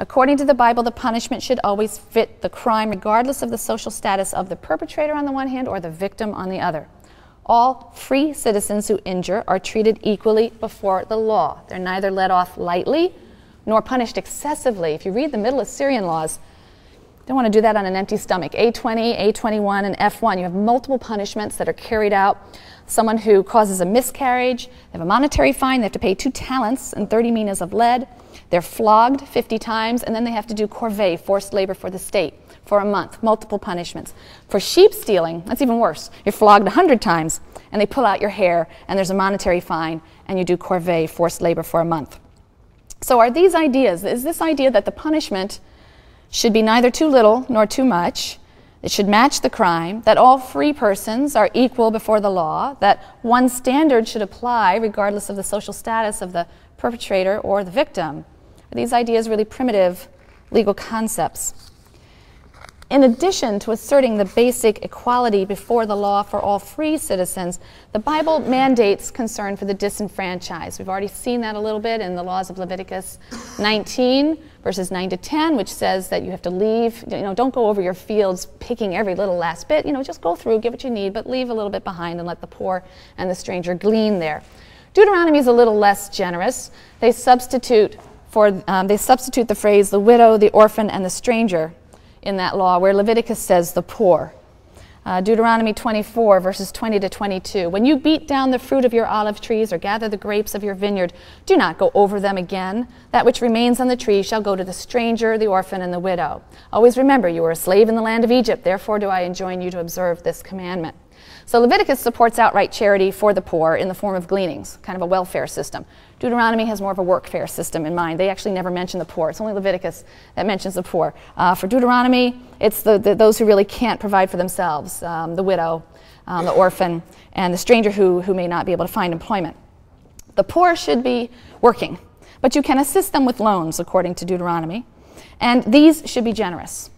According to the Bible, the punishment should always fit the crime, regardless of the social status of the perpetrator on the one hand or the victim on the other. All free citizens who injure are treated equally before the law. They're neither let off lightly nor punished excessively. If you read the Middle Assyrian laws, you don't want to do that on an empty stomach. A20, A21, and F1, you have multiple punishments that are carried out. Someone who causes a miscarriage, they have a monetary fine, they have to pay 2 talents and 30 minas of lead. They're flogged 50 times, and then they have to do corvée, forced labor for the state, for a month, multiple punishments. For sheep stealing, that's even worse. You're flogged 100 times, and they pull out your hair, and there's a monetary fine, and you do corvée, forced labor for a month. So are these ideas, is this idea that the punishment should be neither too little nor too much, it should match the crime, that all free persons are equal before the law, that one standard should apply regardless of the social status of the perpetrator or the victim? Are these ideas really primitive legal concepts? In addition to asserting the basic equality before the law for all free citizens, the Bible mandates concern for the disenfranchised. We've already seen that a little bit in the laws of Leviticus 19, verses 9 to 10, which says that you have to leave, don't go over your fields picking every little last bit, just go through, get what you need, but leave a little bit behind and let the poor and the stranger glean there. Deuteronomy is a little less generous. They substitute the phrase the widow, the orphan, and the stranger in that law, where Leviticus says the poor. Deuteronomy 24, verses 20 to 22. When you beat down the fruit of your olive trees or gather the grapes of your vineyard, do not go over them again. That which remains on the tree shall go to the stranger, the orphan, and the widow. Always remember, you were a slave in the land of Egypt. Therefore do I enjoin you to observe this commandment. So Leviticus supports outright charity for the poor in the form of gleanings, kind of a welfare system. Deuteronomy has more of a workfare system in mind. They actually never mention the poor. It's only Leviticus that mentions the poor. For Deuteronomy, it's those who really can't provide for themselves, the widow, the orphan, and the stranger who may not be able to find employment. The poor should be working, but you can assist them with loans, according to Deuteronomy, and these should be generous.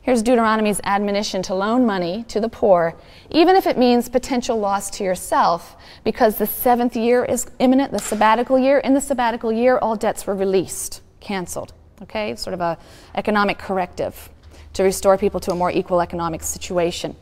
Here's Deuteronomy's admonition to loan money to the poor, even if it means potential loss to yourself, because the 7th year is imminent, the sabbatical year. In the sabbatical year, all debts were released, canceled. Okay, sort of an economic corrective to restore people to a more equal economic situation.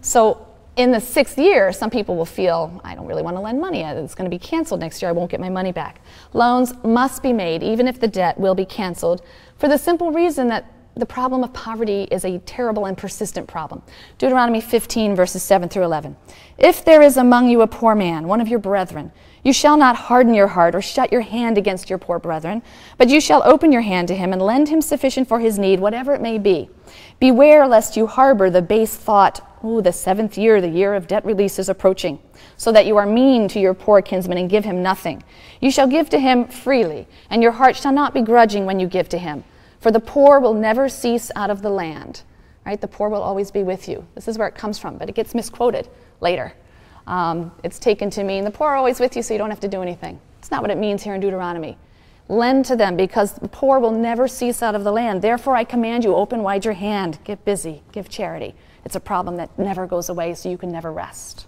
So in the 6th year, some people will feel, I don't really want to lend money. It's going to be canceled next year. I won't get my money back. Loans must be made, even if the debt will be canceled, for the simple reason that the problem of poverty is a terrible and persistent problem. Deuteronomy 15, verses 7 through 11. If there is among you a poor man, one of your brethren, you shall not harden your heart or shut your hand against your poor brethren, but you shall open your hand to him and lend him sufficient for his need, whatever it may be. Beware lest you harbor the base thought, the 7th year, the year of debt release is approaching, so that you are mean to your poor kinsman and give him nothing. You shall give to him freely, and your heart shall not be grudging when you give to him. For the poor will never cease out of the land. Right? The poor will always be with you. This is where it comes from, but it gets misquoted later. It's taken to mean the poor are always with you so you don't have to do anything. It's not what it means here in Deuteronomy. Lend to them because the poor will never cease out of the land. Therefore I command you, open wide your hand, get busy, give charity. It's a problem that never goes away, so you can never rest.